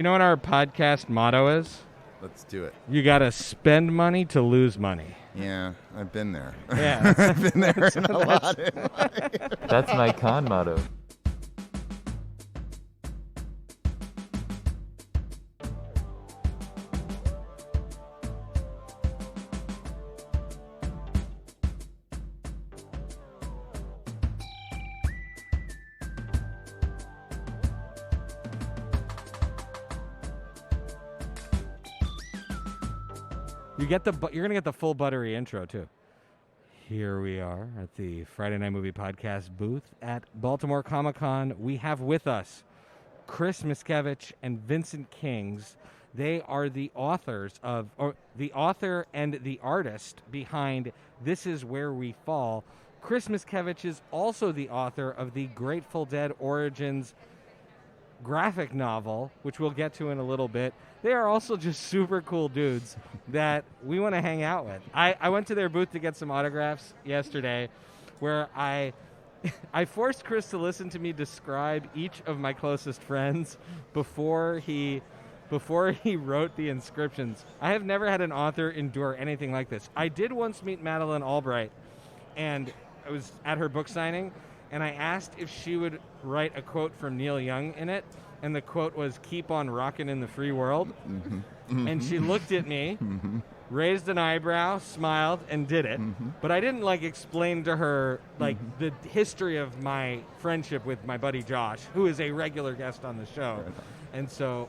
You know what our podcast motto is? Let's do it. You got to spend money to lose money. Yeah, I've been there. Yeah. I've been there in a lot in life. That's my con motto. You're gonna get the full buttery intro too. Here we are at the Friday Night Movie Podcast booth at Baltimore Comic-Con. We have with us Chris Miskiewicz and Vincent Kings. They are the authors of, or the author and the artist behind This Is Where We Fall. Chris Miskiewicz is also the author of the Grateful Dead Origins graphic novel, which we'll get to in a little bit. They are also just super cool dudes that we want to hang out with. I went to their booth to get some autographs yesterday, where I forced Chris to listen to me describe each of my closest friends before he wrote the inscriptions. I have never had an author endure anything like this. I did once meet Madeleine Albright, and I was at her book signing, and I asked if she would write a quote from Neil Young in it, and the quote was, "Keep on rockin' in the free world." Mm-hmm. Mm-hmm. And she looked at me, raised an eyebrow, smiled, and did it. Mm-hmm. But I didn't, explain to her, the history of my friendship with my buddy Josh, who is a regular guest on the show. Right. And so,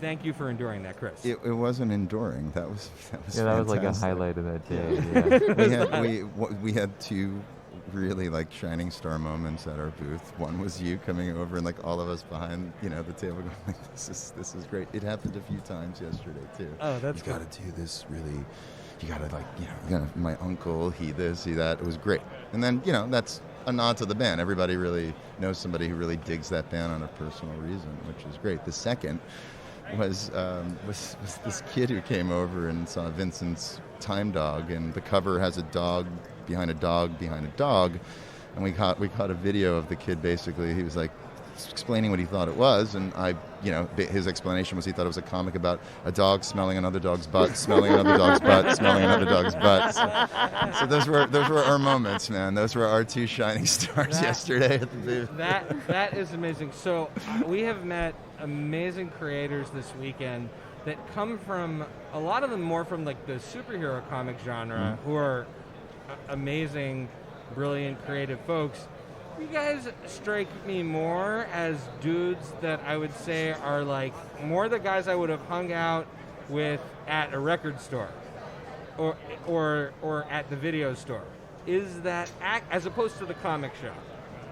thank you for enduring that, Chris. It wasn't enduring. That was yeah, that was like a highlight of that day. Yeah. we had two really shining star moments at our booth. One was you coming over and all of us behind the table going this is great. It happened a few times yesterday too. Oh, that's you got to do this really. You got to my uncle, he this, he that. It was great. And then that's a nod to the band. Everybody really knows somebody who really digs that band on a personal reason, which is great. The second was this kid who came over and saw Vincent's Time Dog, and the cover has a dog behind a dog behind a dog, and we caught a video of the kid. Basically, he was explaining what he thought it was, and his explanation was he thought it was a comic about a dog smelling another dog's butt, smelling another dog's butt, smelling another dog's butt. So those were our moments, man. Those were our two shining stars yesterday at the booth. That is amazing. So we have met amazing creators this weekend that come from, a lot of them more from the superhero comic genre, who are amazing, brilliant, creative folks. You guys strike me more as dudes that I would say are more the guys I would have hung out with at a record store or at the video store. Is that as opposed to the comic shop?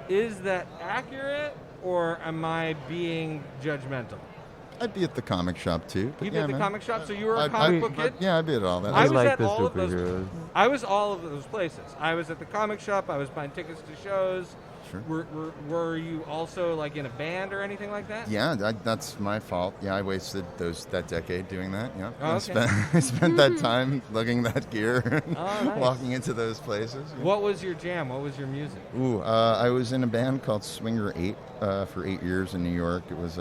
Is that accurate, or am I being judgmental? I'd be at the comic shop too. You'd be at the comic shop, so you were a comic book kid? Yeah, I'd be at all that. I like the superheroes. I was all of those places. I was at the comic shop. I was buying tickets to shows. Sure. Were you also in a band or anything like that? Yeah, that's my fault. Yeah, I wasted that decade doing that. Yeah, oh, okay. I spent that time lugging that gear, and nice. walking into those places. Yeah. What was your jam? What was your music? Ooh, I was in a band called Swinger 8 for 8 years in New York. It was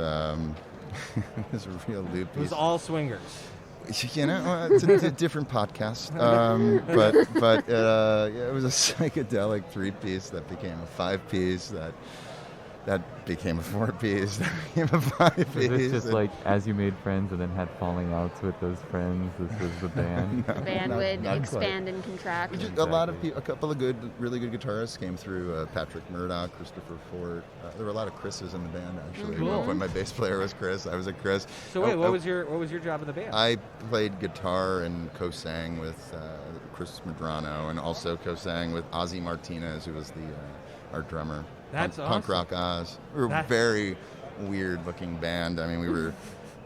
it was a real loop. It was all swingers. It's a different podcast, but it was a psychedelic 3-piece that became a 5-piece that became a 4-piece that became a 5-piece. Was this just as you made friends and then had falling outs with those friends? This was the band. The band would expand and contract. Exactly. A lot of people, a couple of really good guitarists came through. Patrick Murdoch, Christopher Fort. There were a lot of Chris's in the band actually. Cool. When my bass player was Chris, I was a Chris. So wait, what was your job in the band? I played guitar and co-sang with Chris Medrano, and also co-sang with Ozzy Martinez, who was our drummer. That's awesome. Punk Rock Oz. We were a very weird-looking band. I mean, we were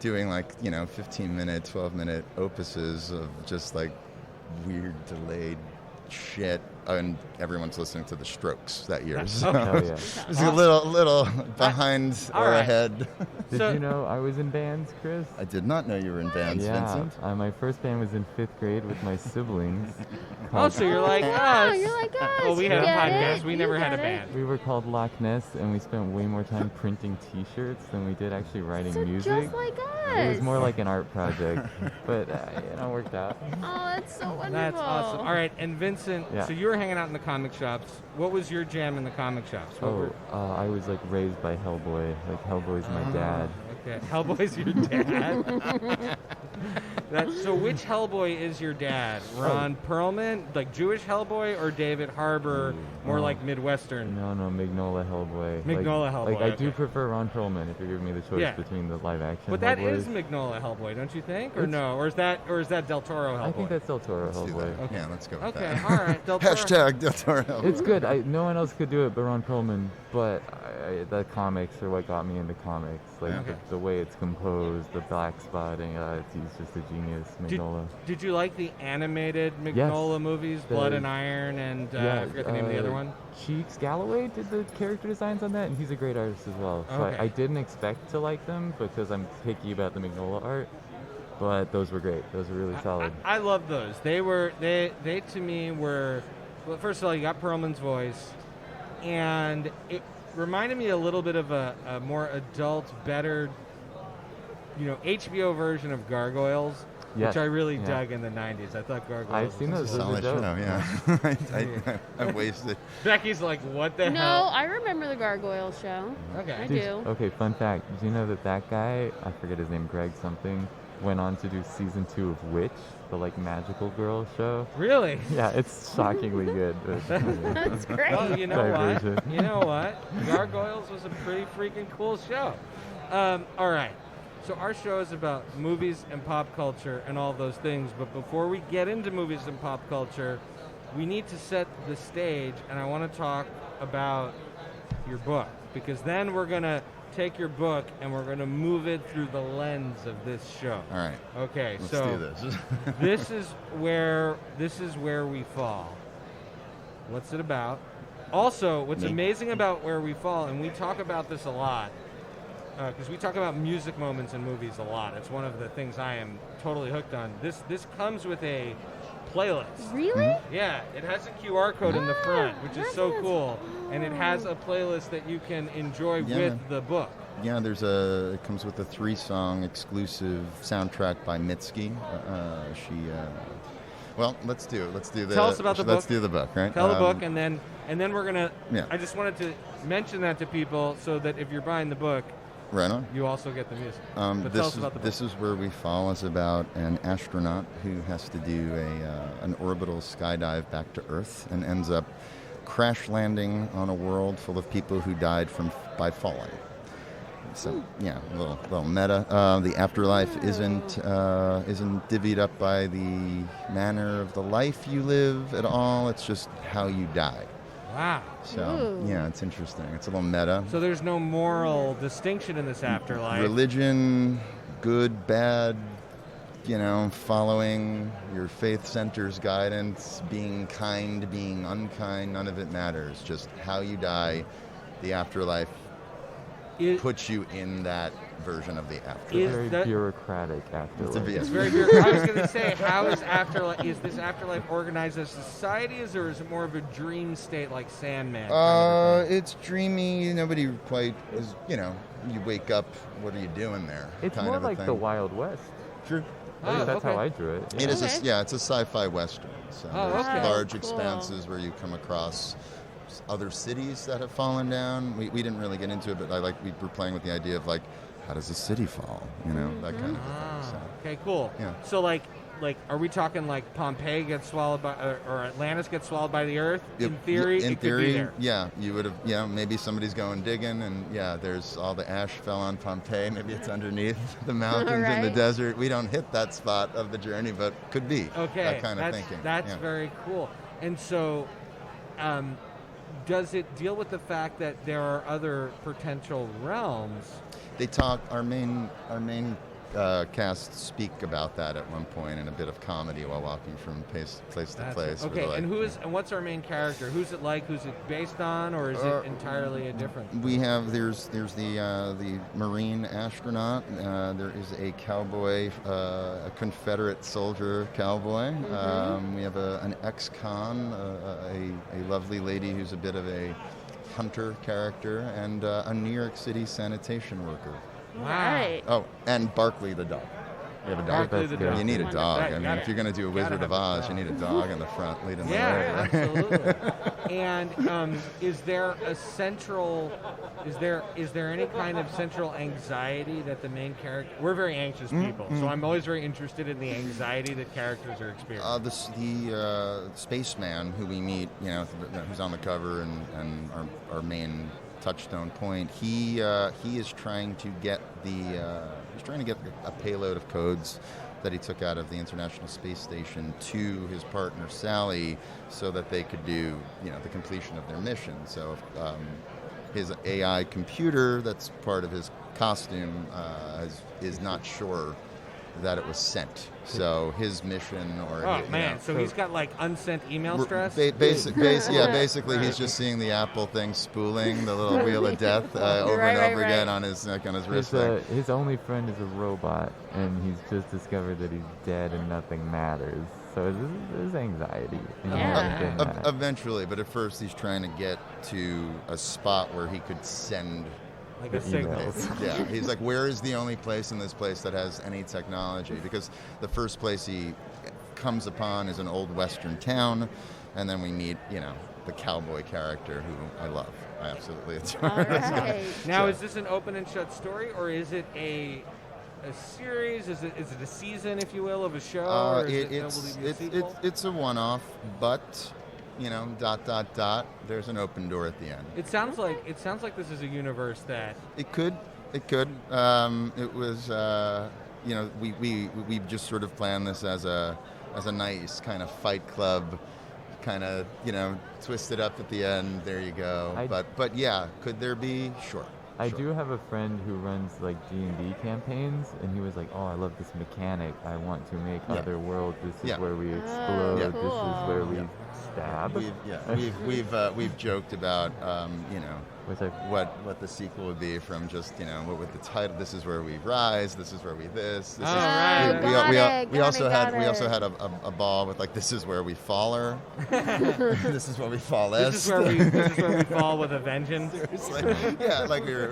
doing 15-minute, 12-minute opuses of just weird delayed shit and everyone's listening to the Strokes that year. So Hell yeah. it's a little behind all or right. ahead. Did So- you know I was in bands, Chris? I did not know you were in bands, Yeah, Vincent. my first band was in 5th grade with my siblings. Oh, called- so you're like wow, us. you're like us. Well, we You had a get podcast. it. We You never had a get it. band. We were called Loch Ness, and we spent way more time printing T-shirts than we did actually writing So music. just like us. It was more like an art project, but it worked out. Oh, that's so wonderful. That's awesome. All right, and Vincent, Yeah. so you were hanging out in the comic shops. What was your jam in the comic shops? What were- I was like raised by Hellboy. Like Hellboy's my dad. Okay, Hellboy's your dad. So which Hellboy is your dad? Ron Perlman, like Jewish Hellboy, or David Harbour, more like Midwestern? No, Mignola Hellboy. Mignola Hellboy, Like I do okay. prefer Ron Perlman if you're giving me the choice Yeah. between the live action. But that Hellboys. is Mignola Hellboy, don't you think? Or It's- no? Or is that Del Toro Hellboy? I think that's Del Toro Let's do Hellboy. that. Yeah, let's go with Okay, that. all right, Del Toro. Hashtag Del Toro. It's good. No one else could do it but Ron Perlman. But the comics are what got me into comics. Like Okay. the way it's composed, the black spotting. He's just a genius, Mignola. Did you like the animated Mignola movies, The- Blood and Iron, and I forget the name of the other one? Cheeks Galloway did the character designs on that, and he's a great artist as well. So Okay. I didn't expect to like them because I'm picky about the Mignola art. But those were great. Those were really solid. I love those. They to me were, well, first of all, you got Perlman's voice, and it reminded me a little bit of a more adult, better, HBO version of Gargoyles, Yes, which I really yeah. dug in the 90s. I thought Gargoyles I've seen was those. Solid Those show, are yeah. I wasted. Becky's like, what the No, hell? I remember the Gargoyle show. Okay. I Did- do. Okay, fun fact. Did you know that guy, I forget his name, Greg something, went on to do season 2 of Witch, the like magical girl show? Really? Yeah, it's shockingly good. That's great. Well, you know Diversion. what? You know what? Gargoyles was a pretty freaking cool show. All right. So our show is about movies and pop culture and all those things. But before we get into movies and pop culture, we need to set the stage. And I want to talk about your book, because then we're going to take your book and we're going to move it through the lens of this show. All right, Okay, let's so do this. this is where we fall. What's it about? Also, what's Me. amazing about Where We Fall, and we talk about this a lot, because we talk about music moments in movies a lot. It's one of the things I am totally hooked on. This comes with a playlist. Really? Yeah, it has a QR code in the front, which is that's so what cool, and it has a playlist that you can enjoy Yeah. with the book. Yeah, it comes with a 3-song exclusive soundtrack by Mitski. Well, let's do the. Tell us about the Let's book. do the book, right? Tell the book, and then we're gonna. Yeah. I just wanted to mention that to people so that if you're buying the book, Right on. you also get the music. But tell us about the book. This is Where We Fall is about an astronaut who has to do an orbital skydive back to Earth and ends up crash landing on a world full of people who died by falling. So yeah, a little meta. The afterlife isn't divvied up by the manner of the life you live at all. It's just how you die. Wow. So Ooh. yeah, it's interesting. It's a little meta. So there's no moral distinction in this afterlife. Religion, good, bad, following your faith center's guidance, being kind, being unkind, none of it matters. Just how you die, the afterlife puts you in that version of the afterlife. Very that- bureaucratic afterlife. It's very bureaucratic. I was going to say, how is afterlife? Is this afterlife organized as society, or is it more of a dream state like Sandman? It's dreamy. Nobody quite is, you wake up, what are you doing there? It's kind more of a like thing. the Wild West. Sure. At least that's okay. how I drew it. It yeah. is, Okay. it's a sci-fi western. So Oh, there's okay. large Cool. expanses where you come across other cities that have fallen down. We didn't really get into it, but we were playing with the idea of how does a city fall? That kind of a thing. So. Okay, cool. Yeah. So like, are we talking like Pompeii gets swallowed by, or Atlantis gets swallowed by the Earth? In theory, in it theory, could be there. yeah, you would have. Yeah, maybe somebody's going digging, and there's all the ash fell on Pompeii. Maybe it's underneath the mountains in the Right. desert. We don't hit that spot of the journey, but could be. Okay, that kind of that's, thinking. That's yeah. very cool. And so, does it deal with the fact that there are other potential realms? They talk. Our main cast speak about that at one point in a bit of comedy while walking from place to place. Okay, and what's our main character? Who's it like? Who's it based on, or is it entirely a different? We have there's the Marine astronaut. There is a cowboy, a Confederate soldier cowboy. We have an ex-con, a lovely lady who's a bit of a hunter character, and a New York City sanitation worker. Wow. Right. Oh, and Barkley the dog. We have a dog. Barkley the dog. You need a dog. That- I mean, gotta- if you're going to do a Wizard have of a Oz, dog. you need a dog in the front leading the way. Yeah, right? absolutely. And is there any kind of central anxiety that the main character? We're very anxious people, so I'm always very interested in the anxiety that characters are experiencing. The spaceman who we meet, who's on the cover and our main touchstone point, he is trying to get a payload of codes that he took out of the International Space Station to his partner Sally, so that they could do the completion of their mission. So his AI computer, that's part of his costume, is not sure that it was sent. So his mission, So he's got like unsent email stress. Basically, he's just seeing the Apple thing spooling the little wheel of death over and over again on his neck, on his wrist. His only friend is a robot, and he's just discovered that he's dead and nothing matters. So there's anxiety. Eventually, but at first he's trying to get to a spot where he could send like a signal. Yeah, he's like, where is the only place in this place that has any technology? Because the first place he comes upon is an old western town, and then we meet, the cowboy character who I love. I absolutely adore. All right. Now, is this an open and shut story, or is it a series? Is it a season, if you will, of a show? Or It's a one-off, but there's an open door at the end. It sounds like this is a universe that It could. It was. We just sort of planned this as a nice kind of Fight Club, kind of twisted up at the end. There you go. But yeah, could there be? Sure. I do have a friend who runs like D&D campaigns, and he was like, "Oh, I love this mechanic. I want to make other worlds. This is where we explode. cool. This is where we stab." We've joked about Which what the sequel would be from just what with the title. This is where we rise. This is where we this. right. We also had a ball with like, this is where we faller. This is where we fall. this is where we fall with a vengeance. Like we were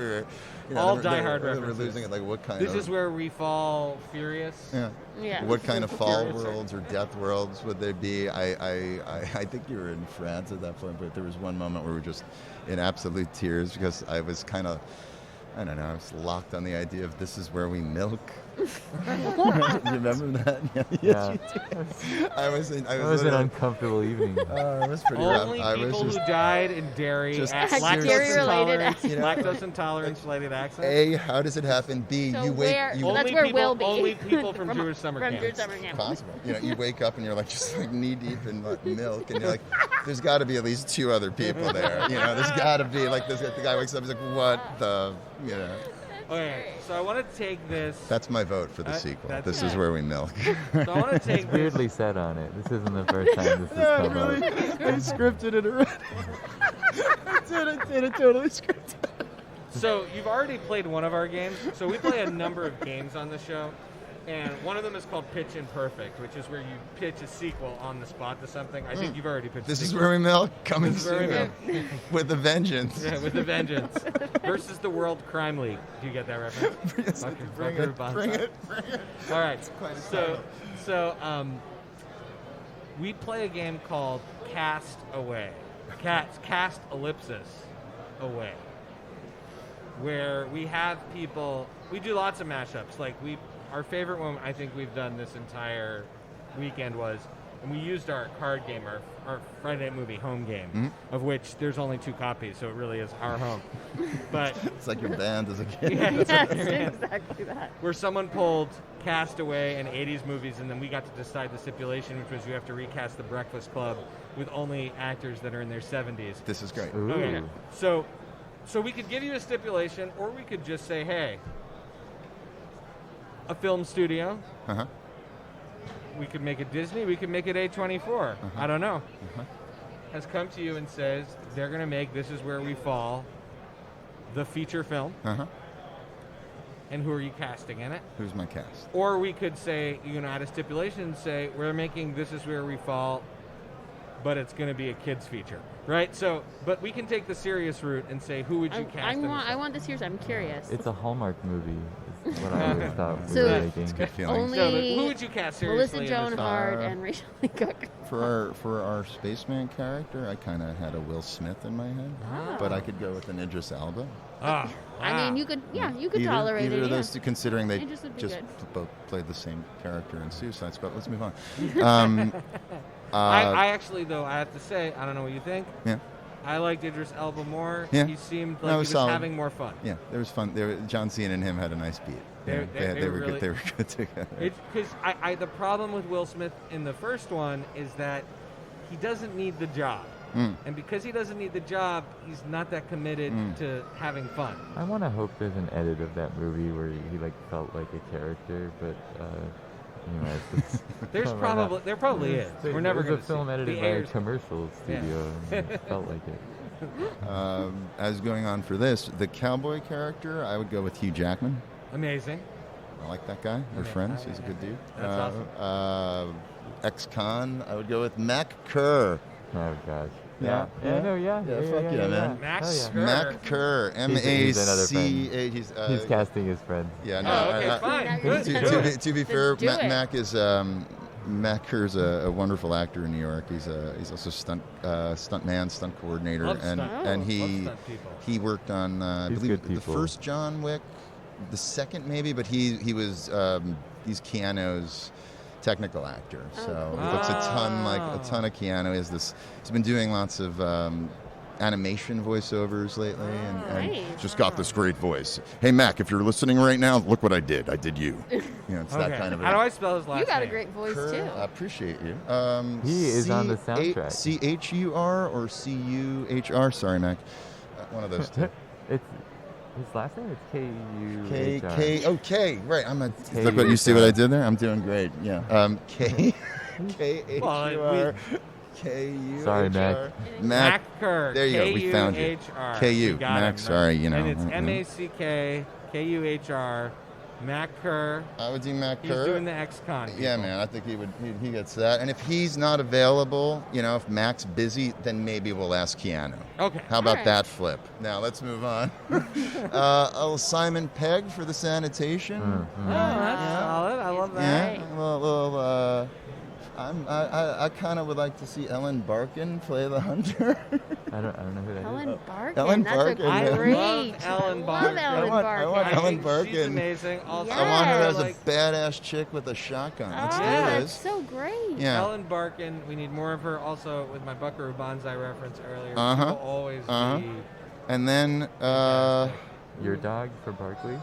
all Die Hard We're references. losing it. Like what kind This of? is where we fall furious. Yeah. What kind of fall worlds or death worlds would they be? I think you were in France at that point, but there was one moment where we were just in absolute tears because I was kind of, I don't know, I was locked on the idea of this is where we milk. You remember that? Yeah. I was It was an uncomfortable evening. It was pretty rough. Only I was people just, who died in dairy just at dairy-related lactose intolerance related accidents. A, how does it happen? B, So you wake. that's where we'll be. Only people from Jewish summer From camps. Jewish summer camp. Possible. You wake up and you're like just like knee deep in like milk, and you're like, there's got to be at least two other people there. There's got to be like this. The guy wakes up, he's like, what the, Okay, so I want to take this. That's my vote for the sequel. that's This good. is where we milk. So I want to take It's this. weirdly said on it. This isn't the first time this has come up. I scripted it already. I did it totally scripted. So you've already played one of our games. So we play a number of games on the show, and one of them is called Pitch Imperfect, which is where you pitch a sequel on the spot to something. I think you've already pitched. This a is sequel. where we milk. Coming This is where we soon. With a vengeance. Yeah, with a vengeance. Versus the World Crime League. Do you get that reference? Bring it. All right. So we play a game called Cast Away. Cast ellipsis away. Where we have people. We do lots of mashups. Like our favorite one I think we've done this entire weekend was, and we used our card game, our Friday Night Movie home game, of which there's only 2 copies, so it really is our home. But It's like your band as a kid. yeah, Yes, exactly that. where someone pulled Castaway and 80s movies, and then we got to decide the stipulation, which was you have to recast The Breakfast Club with only actors that are in their 70s. This is great. Ooh. Okay, so we could give you a stipulation, or we could just say, hey, a film studio. Uh-huh. We could make it Disney. We could make it A24. I don't know. Has come to you and says they're going to make This Is Where We Fall, the feature film. And who are you casting in it? Who's my cast? Or we could say, add a stipulation and say, we're making This Is Where We Fall, but it's going to be a kids feature, right? So, but we can take the serious route and say, who would you cast? I want the serious. I'm curious. It's a Hallmark movie. Is what I always thought we So- were making. It's a good feeling. Only who would you cast seriously? Melissa Joan in this Hart and Rachel Lee Cook. For our spaceman character, I kind of had a Will Smith in my head, but I could go with an Idris Elba. Ah, I mean, you could tolerate either it. of those two, considering they Idris would be just good. both played the same character in Suicide Squad. Let's move on. I actually, though, I have to say, I don't know what you think. Yeah. I liked Idris Elba more. Yeah. He seemed No, like it he was was solid. having more fun. Yeah, there was fun. John Cena and him had a nice beat. They They were really- good. They were good together. Because the problem with Will Smith in the first one is that he doesn't need the job. And because he doesn't need the job, he's not that committed to having fun. I want to hope there's an edit of that movie where he like felt like a character, but it's There probably is. We're never going going to film edited the by a heirs- commercial studio, and it felt like it. As going on for this, the cowboy character, I would go with Hugh Jackman. Amazing. I like that guy. We're friends. He's a good dude. That's awesome. Ex-con, I would go with Mac Kerr. Oh gosh. Yeah. Yeah. Fuck yeah, man. Max Hell Kerr. Mac Kerr. He's another M-A-C-H. He's casting his friend. Yeah, no. Oh, okay, fine. Good. To be fair, do it. Mac Kerr's a wonderful actor in New York. He's also stunt coordinator, Love and stunt. and Love he stunt people. he worked on I He's believe good the people. first John Wick, the second maybe, but he was he's Keanu's technical actor, so cool. he looks a ton of Keanu. He's been doing lots of animation voiceovers lately, and Nice. just got this great voice. Hey Mac, if you're listening right now, look what I did. I did you. It's that kind of. How do I spell his last You got a name? great voice Kerr, too. I appreciate you. He is on the soundtrack. C-H-U-R or C-U-H-R? Sorry, Mac. One of those two. It's his last name is K-U-H-R. K. Right. K- Look what you see what I did there. I'm doing great. Yeah. K-H-U-R. K-U-H-R. Sorry, Mac. Mac Kerr. There you go. We found you. K-U-H-R. K-U. We got Mac, him. sorry, And it's M-A-C-K-K-U-H-R. Mac Kerr. I would do Mac He's Kerr. doing the ex-con. Yeah, man. I think he gets that. And if he's not available, if Mac's busy, then maybe we'll ask Keanu. Okay. How about Alright. that flip? Now let's move on. Simon Pegg for the sanitation. Oh, that's solid. I love that. Yeah. Well, I kind of would like to see Ellen Barkin play the hunter. I don't know who that is. Ellen Barkin. Ellen That's Barkin, a yeah. great. I love Ellen Barkin. I love Ellen I Barkin. want Ellen She's Barkin. amazing. Also, Yeah. I want her as like, a badass chick with a shotgun. Let's Oh, do that's this. so great. Yeah. Ellen Barkin. We need more of her. Also, with my Buckaroo Banzai reference earlier, she Uh-huh. will always Uh-huh. be. And then Your dog for Barkley?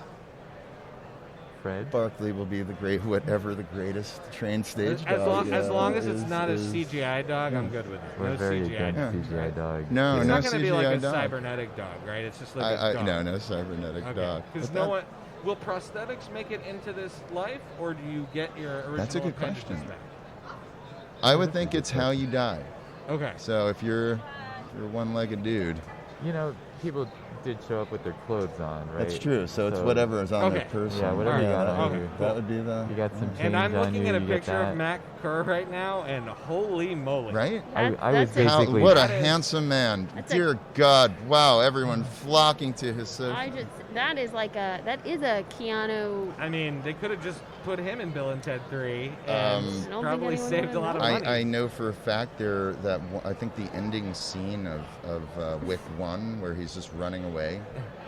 Fred? Barkley will be the greatest trained stage As dog. long as it's not a CGI dog, I'm good with it. We're No very CGI. against CGI dog. No, It's no not going to be like a CGI dog. cybernetic dog, right? It's just like a dog. No cybernetic Okay. dog. Because But no that- one will prosthetics make it into this life, or do you get your original That's a good appendages question. back? I would think it's how you die. Okay. So if you're a one-legged dude, People did show up with their clothes on, right? that's true. So it's whatever is on Okay. that person. Yeah, whatever you got that, on would- you. that would be the You got some change And I'm on looking you, at a you get picture that. of Mac Kerr right now, and holy moly. right. I was That's it. basically... What a That is- handsome man! That's Dear God! Wow! Everyone flocking to his. That is a Keanu. I mean, they could have just put him in Bill and Ted 3 Um, and I don't think probably anyone saved a would've lot of known. money. I know for a fact I think the ending scene of Wick 1 where he's just running away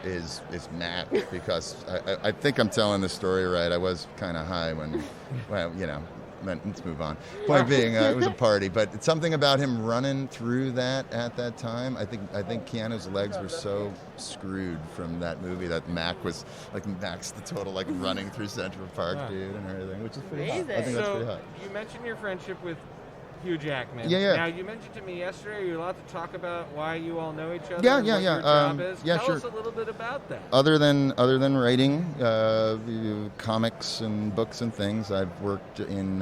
is Matt, because I think I'm telling the story right. I was kind of high when let's move on. Point being, it was a party, but it's something about him running through that at that time. I think Keanu's legs were so screwed from that movie that Mac's the total running through Central Park dude and everything, which is pretty hot. I think that's pretty So hot. you mentioned your friendship with Hugh Jackman. Yeah. Now, you mentioned to me yesterday, are you allowed to talk about why you all know each other? Yeah, and yeah, what yeah. Your job is? Yeah, Tell sure. us a little bit about that. Other than writing comics and books and things, I've worked in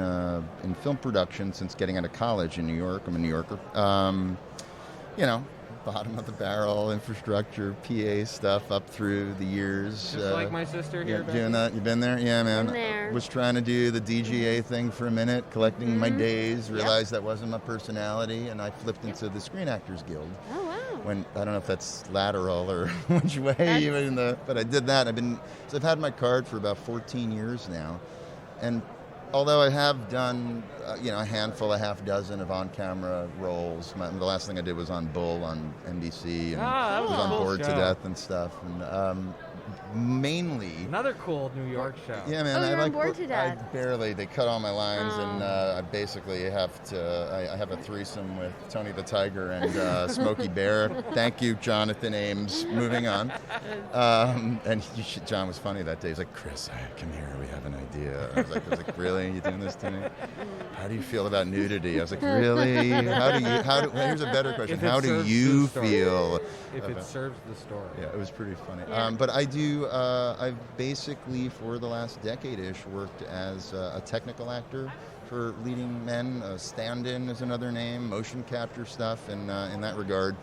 film production since getting out of college in New York. I'm a New Yorker. Bottom of the barrel infrastructure, PA stuff up through the years. Just like my sister here. Doing that. You've been there? Yeah, man. Been there. Was trying to do the DGA thing for a minute, collecting my days, realized that wasn't my personality, and I flipped into the Screen Actors Guild. Oh, wow. When I don't know if that's lateral or which way, but I did that. I've had my card for about 14 years now, and although I have done a handful, a half dozen of on-camera roles. The last thing I did was on Bull on NBC, and that was was a on cool Bored to show. Death and stuff. And mainly. Another cool New York show. Yeah, man. Oh, I you're on like. Bored to Death. They cut all my lines, Oh. and I basically have to. I have a threesome with Tony the Tiger and Smokey Bear. Thank you, Jonathan Ames. Moving on. John was funny that day. He's like, "Chris, come here. We have an idea." I was like, "Really? You doing this to me? How do you feel about nudity?" I was like, "Really? Here's a better question. If it How do serves you the story. feel?" If it serves the story. Yeah, it was pretty funny. Yeah. But I do. I've basically, for the last decade-ish, worked as a technical actor for leading men. Stand-in is another name. Motion capture stuff, and in that regard,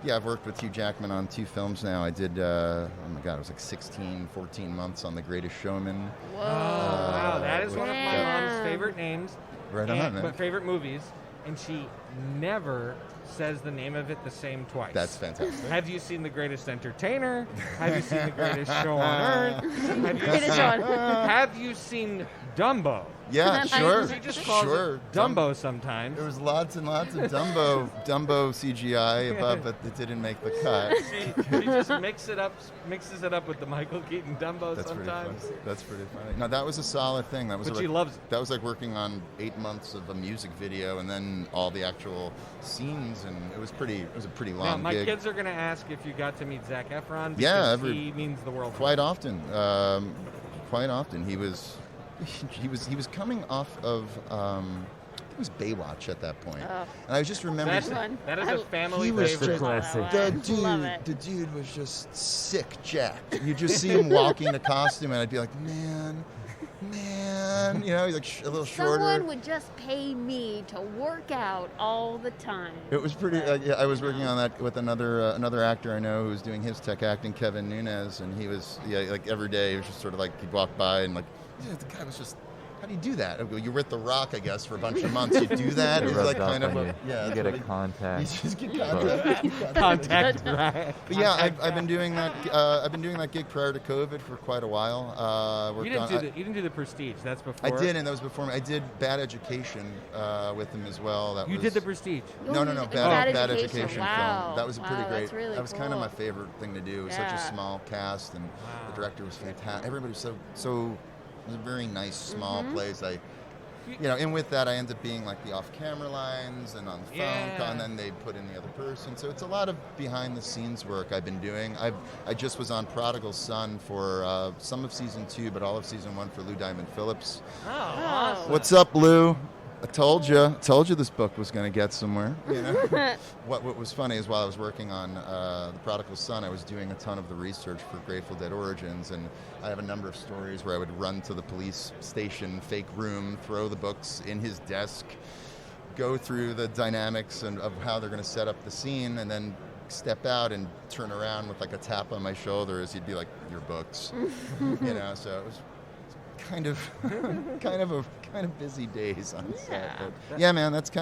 yeah, I've worked with Hugh Jackman on 2 films now. I did. Oh my God, it was like 14 months on The Greatest Showman. Whoa. Wow, that is one of my Yeah. mom's favorite names. Right on, man. But favorite movies, and she never says the name of it the same twice. That's fantastic. Have you seen The Greatest Entertainer? Have you seen The Greatest Show on Earth? Have you seen Dumbo? Yeah, sure. She just calls it Dumbo sometimes. There was lots and lots of Dumbo CGI above, but it didn't make the cut. She just mixes it up with the Michael Keaton Dumbo That's sometimes. pretty funny. That's pretty funny. No, that was a solid thing. That was But like, she loves it. That was like working on 8 months of a music video and then all the actual scenes, and it was a pretty long Now, my gig. kids are going to ask if you got to meet Zac Efron because Yeah, he means the world. to Quite me. often. He was coming off of it was Baywatch at that point. Oh. And I just remember That is a family he was favorite. classic. the dude was just sick jacked. You just see him walking the costume, and I'd be like, man, he's like a little shorter. Someone would just pay me to work out all the time. It was pretty. Yeah, I was working on that with another actor I know who was doing his tech acting, Kevin Nunez, and he was like every day he was just sort of like he'd walk by and like the guy was just. How do you do that? You were at The Rock, I guess, for a bunch of months. You do that? It It's rubs like off kind of on a you. yeah. You that's get a what contact. You just get contact. Contact, right? But yeah, I've been doing that. I've been doing that gig prior to COVID for quite a while. You didn't do the Prestige. That's before. I did, and that was before me. I did Bad Education with him as well. You did the Prestige. No, Bad Education Wow. film. That was a pretty Wow, great. that's really that was kind of cool. my favorite thing to do. It was such a Yeah. small cast, and the director was fantastic. Everybody was so. It was a very nice small place. And with that, I end up being like the off-camera lines and on the phone call, and then they put in the other person. So it's a lot of behind-the-scenes work I've been doing. I just was on Prodigal Son for some of season 2, but all of season 1 for Lou Diamond Phillips. Oh, awesome. What's up, Lou? I told you this book was going to get somewhere. What was funny is while I was working on The Prodigal Son, I was doing a ton of the research for Grateful Dead Origins, and I have a number of stories where I would run to the police station, fake room, throw the books in his desk, go through the dynamics of how they're going to set up the scene, and then step out and turn around with like a tap on my shoulder as he'd be like, "Your books," So it was kind of busy days on set. But yeah, man, that's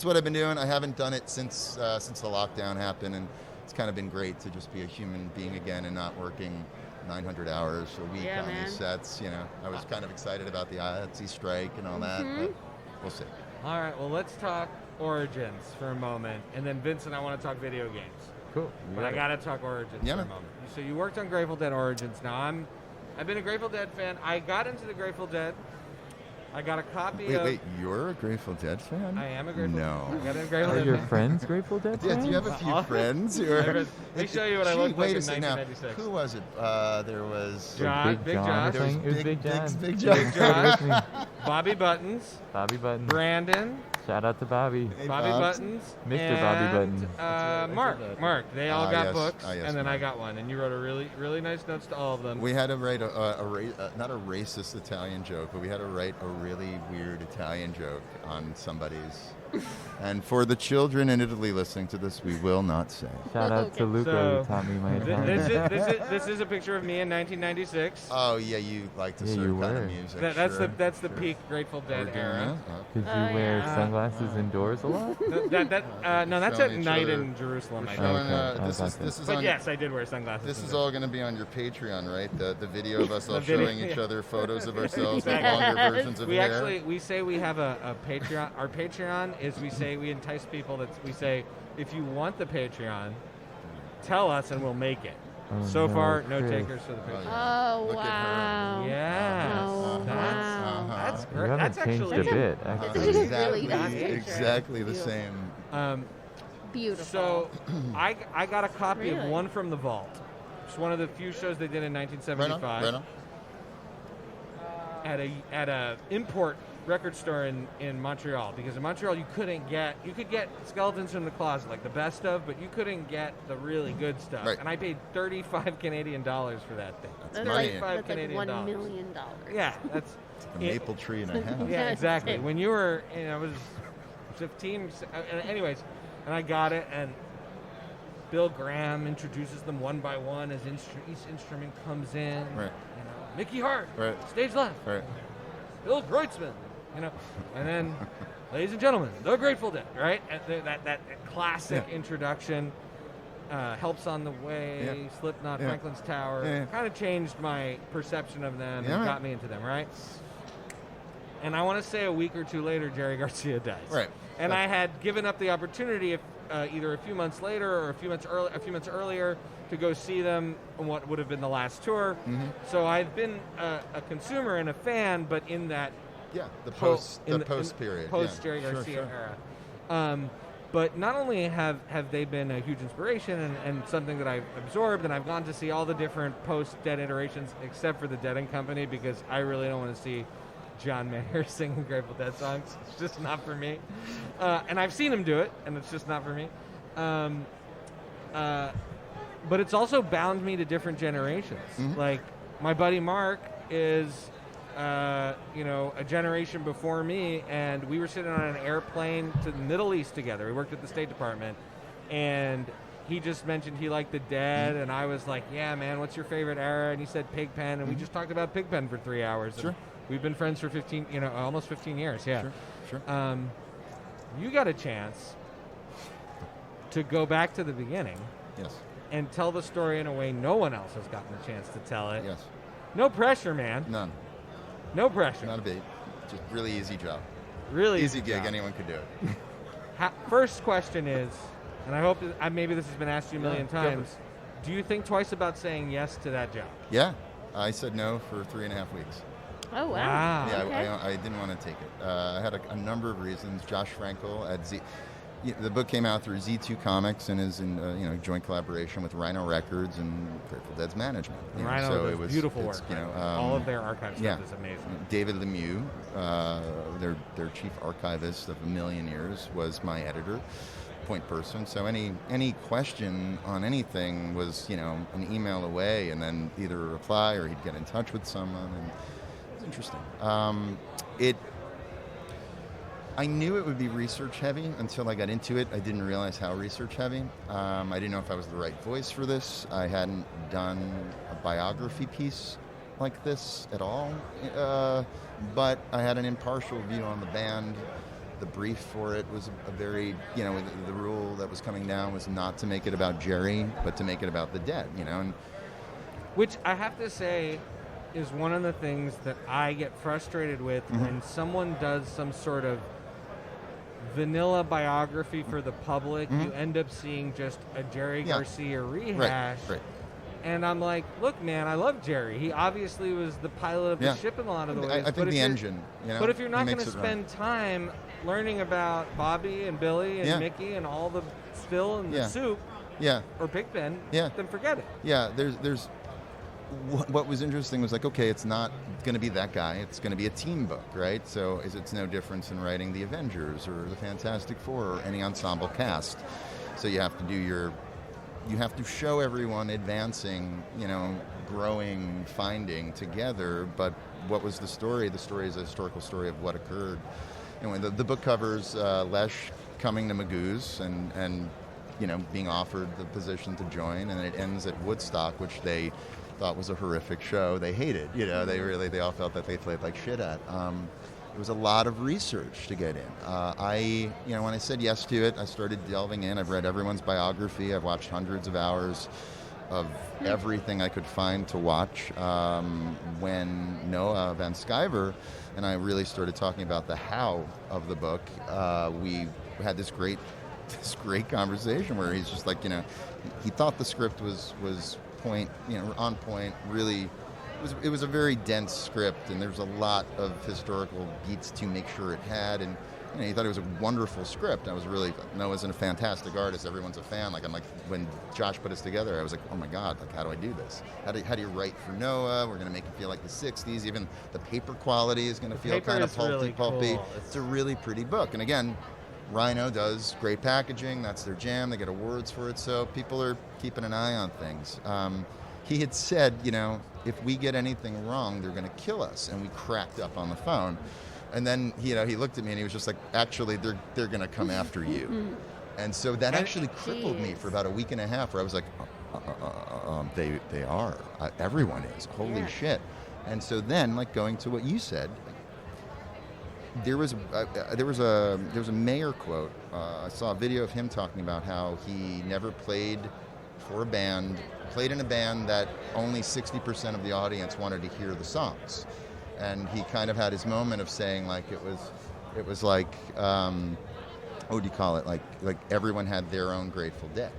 what I've been doing. I haven't done it since the lockdown happened, and it's kind of been great to just be a human being again and not working 900 hours a week on these sets. I was kind of excited about the IATSE strike and all that, but we'll see. All right, well, let's talk Origins for a moment, and then Vincent, I want to talk video games. Cool. But I got to talk Origins for a moment. So you worked on Grateful Dead Origins. Now, I've been a Grateful Dead fan. I got into the Grateful Dead. I got a copy of... Wait, you're a Grateful Dead fan? I am a Grateful No. Dead fan. I got a Grateful Are Dead your fan. friends Grateful Dead Yeah, fans? do you have a few friends who are... Let me show you what I looked like in 1996. Who was it? There was... John, Big Josh. It was Big John. Big Josh. Big Josh. Bobby Buttons. Bobby Buttons. Brandon. Shout out to Bobby. Hey, Bobby Bobs. Buttons. Mr. Bobby and, Buttons. Mark. They all got yes. books, Yes, and then I Mark. got one. And you wrote a really nice notes to all of them. We had to write not a racist Italian joke, but we had to write a really weird Italian joke on somebody's. And for the children in Italy listening to this, we will not say. Shout out to Luca So, who taught me my Italian. This is a picture of me in 1996. Oh yeah, you like to Yeah, certain you kind of were. music. That's the sure. peak Grateful Dead Okay, era. Did you Oh, wear yeah. sunglasses indoors a lot? No, that's showing at each night other- in Jerusalem. We're I showing, think. Okay, this I is got this is But on. yes, I did wear sunglasses. This is indoors. all going to be on your Patreon, right? The video of us all The video, showing each yeah. other photos of ourselves with Exactly. longer versions of We hair. actually we say we have a Patreon. Our Patreon is we say we entice people that we say if you want the Patreon, tell us and we'll make it. Oh, So no, far, no Chris. takers for the Oh, Patreon. yeah. Oh, Look at her. wow. Yes, Oh, that's wow. that's You great. haven't That's changed actually a bit, That's actually. a really exactly, nice picture. exactly the Beautiful. same. Beautiful. So I got a copy of Really? One from the Vault. It's one of the few shows they did in Right 1975 on, right on. at a import record store in Montreal, because in Montreal you could get Skeletons from the Closet, like the best of, but you couldn't get the really good stuff. Right. And I paid $35 Canadian for that thing. that's money. like, 35 that's like Canadian $1 dollars. million. Yeah, that's A maple tree and a half. yeah, That's exactly. it. When you were, I was 15. Anyways, and I got it, and Bill Graham introduces them one by one as each instrument comes in. Right. You know, Mickey Hart, Right. stage left. Right. Bill Kreutzmann, and then, ladies and gentlemen, the Grateful Dead, right? And that classic introduction, Helps on the Way, Yeah. Slipknot, Yeah. Franklin's Tower, Yeah. kind of changed my perception of them Yeah. and got me into them, right? And I want to say a week or two later, Jerry Garcia dies. Right. And I had given up the opportunity, either a few months later or a few months earlier, to go see them on what would have been the last tour. Mm-hmm. So I've been a consumer and a fan, but in that Yeah, the post period. post yeah. Jerry Sure, Garcia sure. era. But not only have they been a huge inspiration and something that I've absorbed, and I've gone to see all the different post-Dead iterations, except for the Dead and Company, because I really don't want to see John Mayer singing Grateful Dead songs. It's just not for me. And I've seen him do it, and it's just not for me. But it's also bound me to different generations. Mm-hmm. Like, my buddy Mark is, a generation before me, and we were sitting on an airplane to the Middle East together. We worked at the State Department, and he just mentioned he liked the Dead, and I was like, yeah, man, what's your favorite era? And he said Pigpen, and we just talked about Pigpen for 3 hours. Sure. And we've been friends for almost 15 years, yeah. Sure. You got a chance to go back to the beginning Yes. and tell the story in a way no one else has gotten a chance to tell it. Yes. No pressure, man. None. No pressure. Not a bit. Just really easy job. Really Easy gig. job. Anyone could do it. First question is, and I hope that, maybe this has been asked you a million go for times, do you think twice about saying yes to that job? Yeah. I said no for 3.5 weeks. Oh, wow. Wow. Yeah, Okay. I didn't want to take it. I had a number of reasons. Josh Frankel at the book came out through Z2 Comics and is in joint collaboration with Rhino Records and Grateful Dead's management. Rhino so does it was beautiful it's, work. All of their archive stuff yeah. is amazing. David Lemieux, their chief archivist of a million years, was my editor, point person. So any question on anything was an email away, and then either a reply or he'd get in touch with someone, and it was interesting. I knew it would be research heavy until I got into it. I didn't realize how research heavy. I didn't know if I was the right voice for this. I hadn't done a biography piece like this at all. But I had an impartial view on the band. The brief for it was a very, the rule that was coming down was not to make it about Jerry, but to make it about the Dead, And Which I have to say is one of the things that I get frustrated with when someone does some sort of vanilla biography for the public. You end up seeing just a Jerry Garcia rehash. Right. And I'm like, look, man, I love Jerry. He obviously was the pilot of the ship in a lot of the ways. I think the engine, But if you're not going to makes it run. spend time learning about Bobby and Billy and Mickey and all the spill and the soup Yeah. or Pigpen, Yeah. then forget it. Yeah, there's what was interesting was like, okay, it's not going to be that guy. It's going to be a team book, right? So it's no difference in writing the Avengers or the Fantastic Four or any ensemble cast. So you have to show everyone advancing, growing, finding together. But what was the story? The story is a historical story of what occurred. Anyway, the book covers Lesh coming to Magoo's and being offered the position to join, and it ends at Woodstock, which they thought was a horrific show. They hated, they all felt that they played like shit at. It was a lot of research to get in. When I said yes to it, I started delving in. I've read everyone's biography. I've watched hundreds of hours of everything I could find to watch. When Noah Van Sciver and I really started talking about the how of the book, we had this great conversation where he's just like, he thought the script was on point, really. It was a very dense script, and there's a lot of historical beats to make sure it had, and he thought it was a wonderful script. Noah's a fantastic artist. Everyone's a fan. When Josh put us together, I was like, oh my God, how do I do this? How do you write for Noah? We're going to make it feel like the 60s. Even the paper quality is going to feel kind of pulpy. Cool. It's a really pretty book. And again, Rhino does great packaging. That's their jam. They get awards for it. So people are keeping an eye on things. He had said, if we get anything wrong, they're going to kill us. And we cracked up on the phone. And then, he looked at me and he was just like, actually, they're going to come after you. And so that actually crippled me for about a week and a half, where I was like, they are. Everyone is. Holy shit. And so then, going to what you said, there was a Mayer quote. I saw a video of him talking about how he never played in a band that only 60% of the audience wanted to hear the songs. And he kind of had his moment of saying, it was like, what do you call it? Like everyone had their own Grateful Dead,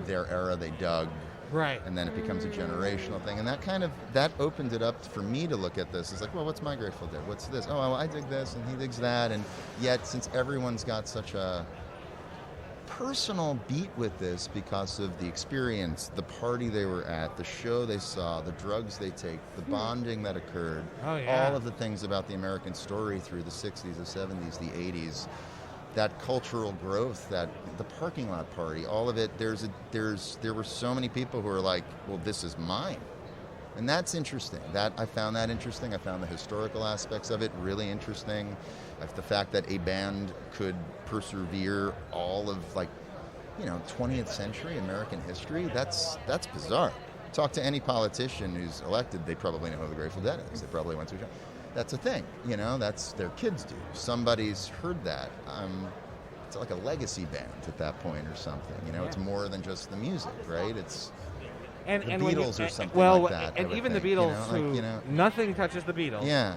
their era they dug, right? And then it becomes a generational thing, and that opened it up for me to look at this. It's like, well, what's my Grateful Dead? What's this? Oh, well, I dig this, and he digs that, and yet since everyone's got such a personal beat with this because of the experience, the party they were at, the show they saw, the drugs they take, the bonding that occurred, all of the things about the American story through the 60s, the 70s, the 80s, that cultural growth, that the parking lot party, all of it, there were so many people who were like, well, this is mine. And that's interesting. I found that interesting. I found the historical aspects of it really interesting. The fact that a band could persevere all of 20th century American history, that's bizarre. Talk to any politician who's elected, they probably know who the Grateful Dead is. They probably went to a show. That's a thing, that's their kids do. Somebody's heard that. It's like a legacy band at that point or something. It's more than just the music, right? It's the Beatles or something like that. And even the Beatles, nothing touches the Beatles. Yeah.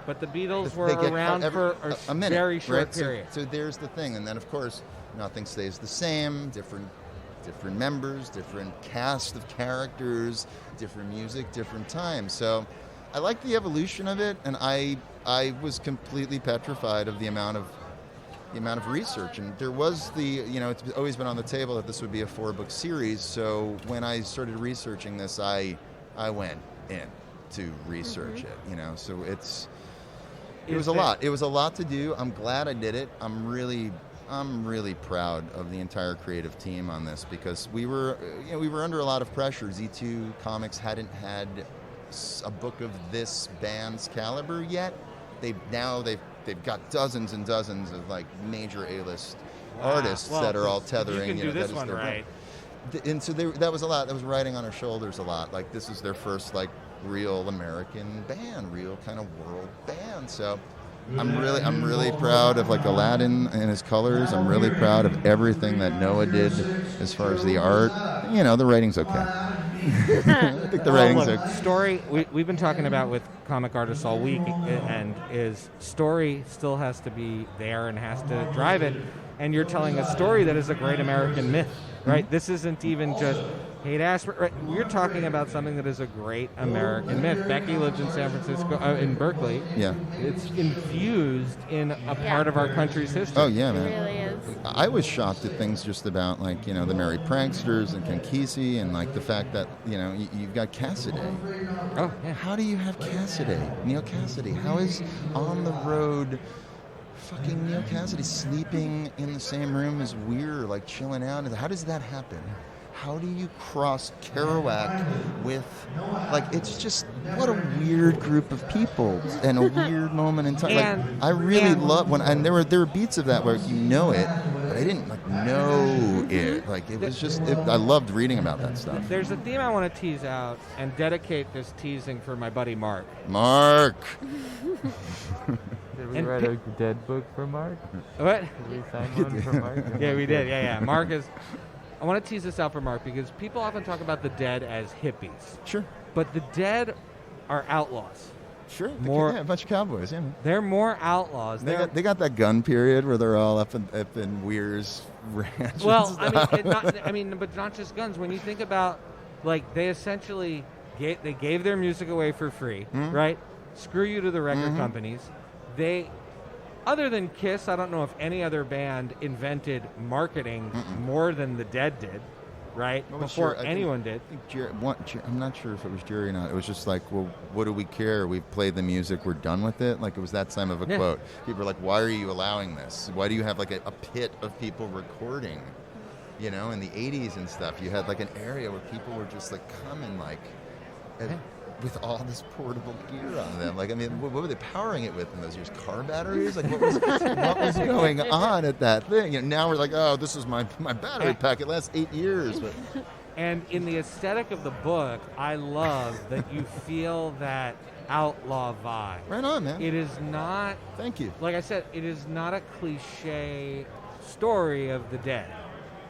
But the Beatles were around for a minute, very short period. So there's the thing. And then, of course, nothing stays the same. Different members, different cast of characters, different music, different times. So I like the evolution of it. And I was completely petrified of the amount of research. And there was it's always been on the table that this would be a 4-book series. So when I started researching this, I went in to research it, so it was a lot. It was a lot to do. I'm glad I did it. I'm really proud of the entire creative team on this, because we were under a lot of pressure. Z2 Comics hadn't had a book of this band's caliber yet. They've got dozens and dozens of major A-list artists that are all tethering. You can do this one right. And so that was a lot. That was riding on our shoulders a lot. This is their first real American band, real kind of world band. So I'm really proud of Aladdin and his colors. I'm really proud of everything that Noah did as far as the art. The writing's okay. I think the writing's okay. Story, we've been talking about with comic artists all week, and story still has to be there and has to drive it. and you're telling a story that is a great American myth, right? This isn't even just hate-ass, right? We're talking about something that is a great American myth. Becky lived in San Francisco, in Berkeley. Yeah. It's infused in a part of our country's history. Oh, yeah, man. It really is. I was shocked at things just about, like, you know, the Merry Pranksters and Ken Kesey, and, like, the fact that, you know, you've got Cassidy. Oh, yeah. How do you have Cassidy? Neil Cassidy. How is on the road fucking Neil Cassidy sleeping in the same room as Weir, like, chilling out? How does that happen? How do you cross Kerouac with, like, it's just, what a weird group of people and a weird moment in time. Like, I really love when, and there were beats of that where you know it, but I didn't, like, know it. Like, it was just, I loved reading about that stuff. There's a theme I want to tease out and dedicate this teasing for my buddy Mark. Mark! Did we And write a dead book for Mark? What? Did we sign one for Mark? Yeah, we did. Yeah. Mark is... I want to tease this out for Mark because people often talk about the dead as hippies. Sure. But the dead are outlaws. Sure. More- Yeah, a bunch of cowboys, yeah. They're more outlaws. They got that gun period where they're all up in Weir's ranch. Well, and but not just guns. When you think about, like, they essentially gave their music away for free, right? Screw you to the record companies. Other than Kiss, I don't know if any other band invented marketing more than the Dead did, right? Before anyone did. I'm not sure if it was Jerry or not. It was just like, well, what do we care? We've played the music. We're done with it. Like, it was that time of a quote. People were like, why are you allowing this? Why do you have, like, a pit of people recording? You know, in the 80s and stuff, you had, like, an area where people were just, like, coming, like... with all this portable gear on them. Like, I mean, what were they powering it with in those years? Car batteries? Like, what was going on at that thing? You know, now we're like, oh, this is my battery pack. It lasts 8 years. But. And in the aesthetic of the book, I love that you feel that outlaw vibe. Right on, man. It is not... Thank you. Like I said, it is not a cliche story of the dead.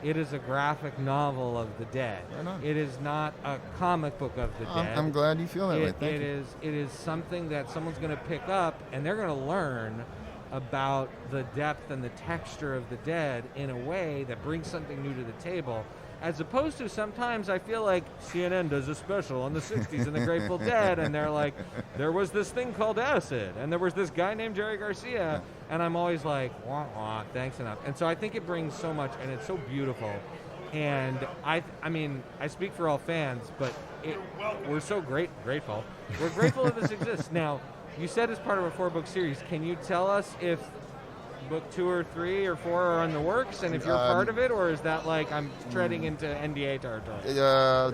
It is a graphic novel of the dead. Right on. It is not a comic book of the dead. I'm glad you feel that way. Thank you. It is something that someone's going to pick up, and they're going to learn about the depth and the texture of the dead in a way that brings something new to the table. As opposed to sometimes I feel like CNN does a special on the 60s and the Grateful Dead, and they're like, there was this thing called acid, and there was this guy named Jerry Garcia, and I'm always like, wah, wah, thanks enough. And so I think it brings so much, and it's so beautiful. And I mean, I speak for all fans, but we're so grateful. We're grateful that this exists. Now, you said it's part of a 4-book series. Can you tell us if book 2 or 3 or 4 are in the works, and if you're part of it, or is that like I'm treading into NDA territory?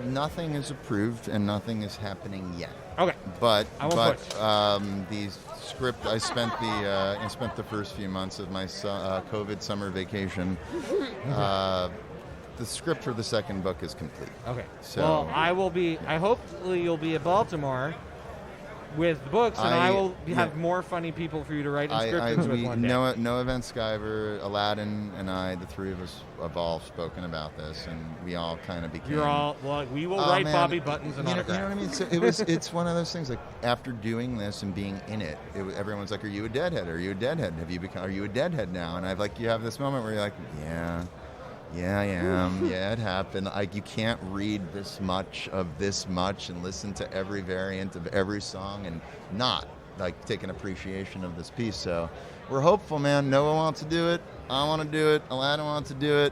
Nothing is approved and nothing is happening yet. Okay. But the script, I spent the first few months of my COVID summer vacation. The script for the second book is complete. Okay. So well, I hopefully you'll be at Baltimore with the books, and I will have more funny people for you to write inscriptions with one day. Noah Van Sciver, Aladdin, and I, the three of us, have all spoken about this, and we all kind of became... we will write Bobby Buttons and autographs. You know what I mean? So it's one of those things, like, after doing this and being in it, everyone's like, are you a deadhead? Are you a deadhead? Are you a deadhead now? And you have this moment where you're like, yeah, I am. Yeah, it happened. Like, you can't read this much of this much and listen to every variant of every song and not, like, take an appreciation of this piece. So we're hopeful, man. Noah wants to do it. I want to do it. Aladdin wants to do it.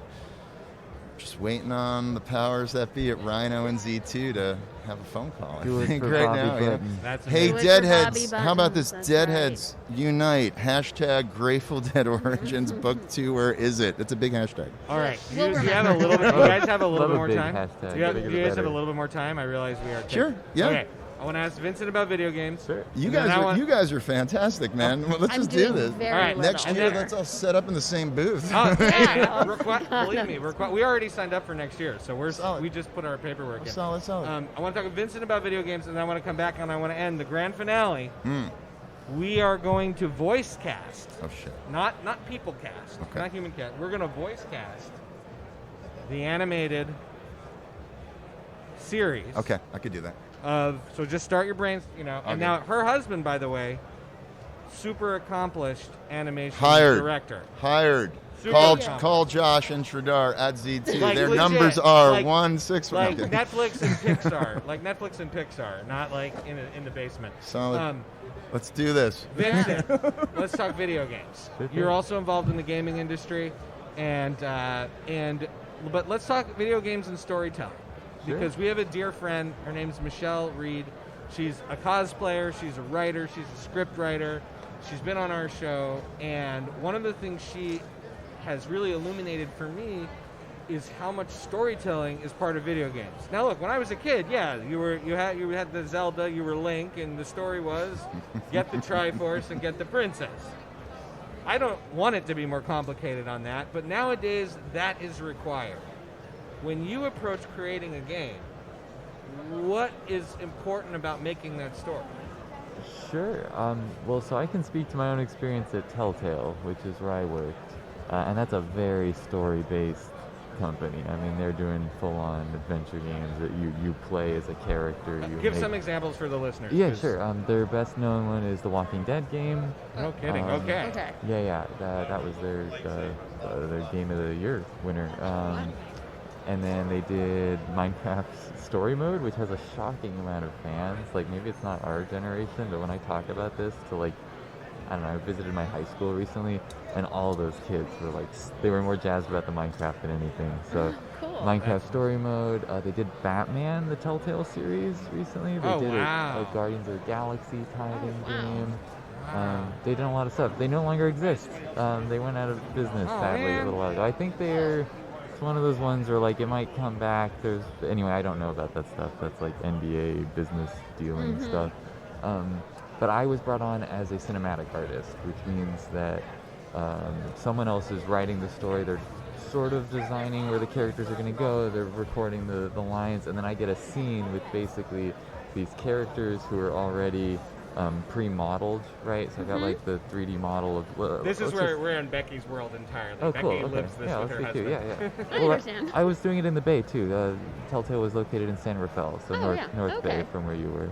Just waiting on the powers that be at Rhino and Z2 to have a phone call. I think right now. Yeah. Hey, Deadheads! How about this? Deadheads unite! # Grateful Dead Origins Book 2. Where is it? It's a big hashtag. All right. You have a little bit. You guys have a little bit more time. You guys have a little bit more time. I realize we are. Sure. Yeah. Okay. I want to ask Vincent about video games. Sure. You guys are fantastic, man. Well, let's just do this. All right. Next year, let's all set up in the same booth. Believe me, we already signed up for next year, so we just put our paperwork in. Solid. I want to talk to Vincent about video games, and then I want to come back and I want to end the grand finale. We are going to voice cast. Oh shit. Not people cast. Okay. Not human cast. We're going to voice cast the animated series. Okay, I could do that. So just start your brains, And now her husband, by the way, super accomplished animation director. Hired. Call Josh and Sridhar at Z2. Like, Their legit, numbers are like- 1-6. Like Okay. Netflix and Pixar. Like Netflix and Pixar, not like in the basement. Solid. Let's do this. Vincent, let's talk video games. You're also involved in the gaming industry, but let's talk video games and storytelling. Sure. Because we have a dear friend, her name's Michelle Reed. She's a cosplayer, she's a writer, she's a script writer. She's been on our show, and one of the things she has really illuminated for me is how much storytelling is part of video games. Now look, when I was a kid, yeah, you had the Zelda, you were Link, and the story was get the Triforce and get the princess. I don't want it to be more complicated on that, but nowadays that is required. When you approach creating a game, what is important about making that story? Sure. Well, so I can speak to my own experience at Telltale, which is where I worked, and that's a very story-based company. I mean, they're doing full-on adventure games that you play as a character. Give some examples for the listeners. Yeah, sure. Their best-known one is the Walking Dead game. No kidding. Okay. Yeah. That was their Game of the Year winner. And then they did Minecraft's story mode, which has a shocking amount of fans. Like, maybe it's not our generation, but when I talk about this to, like, I don't know, I visited my high school recently, and all those kids were, like, they were more jazzed about the Minecraft than anything. So, Cool. Minecraft story mode. They did Batman, the Telltale series, recently. They did a Guardians of the Galaxy tied-in game. They did a lot of stuff. They no longer exist. They went out of business, sadly, a little while ago. I think it's one of those ones where, like, it might come back. Anyway, I don't know about that stuff. That's like NBA business dealing stuff. But I was brought on as a cinematic artist, which means that someone else is writing the story. They're sort of designing where the characters are going to go. They're recording the lines, and then I get a scene with basically these characters who are already pre-modeled, right? So I got like the 3D model of. This is where we're in Becky's world entirely. Oh, Becky cool. Okay. lives this with her husband. Yeah. I understand. I was doing it in the Bay too. Telltale was located in San Rafael, so North Bay from where you were.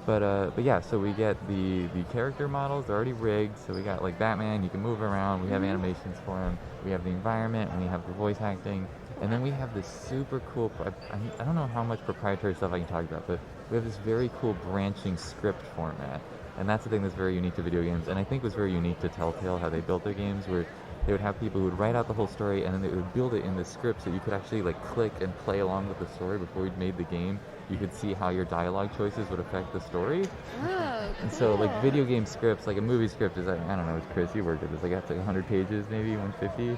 But yeah, so we get the character models. They're already rigged. So we got like Batman. You can move around. We have animations for him. We have the environment, and we have the voice acting. And then we have this super cool. I don't know how much proprietary stuff I can talk about, but we have this very cool branching script format. And that's the thing that's very unique to video games. And I think was very unique to Telltale, how they built their games, where they would have people who would write out the whole story, and then they would build it in the script so you could actually like click and play along with the story before you'd made the game. You could see how your dialogue choices would affect the story. Oh, And so like video game scripts, like a movie script is like, I don't know, it's Chris, you worked at this, like that's like 100 pages maybe, 150?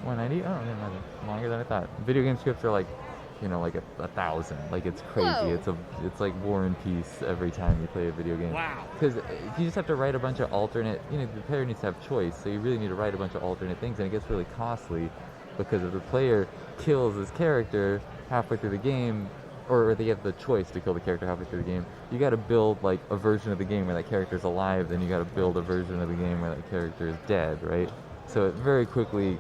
190? Oh, yeah, longer than I thought. Video game scripts are like, you know, like 1,000. Like it's crazy. Whoa. It's like War and Peace every time you play a video game. Wow. Because you just have to write a bunch of alternate, the player needs to have choice, so you really need to write a bunch of alternate things, and it gets really costly because if the player kills his character halfway through the game, or they have the choice to kill the character halfway through the game, you got to build like a version of the game where that character's alive, then you got to build a version of the game where that character is dead, right? So it very quickly,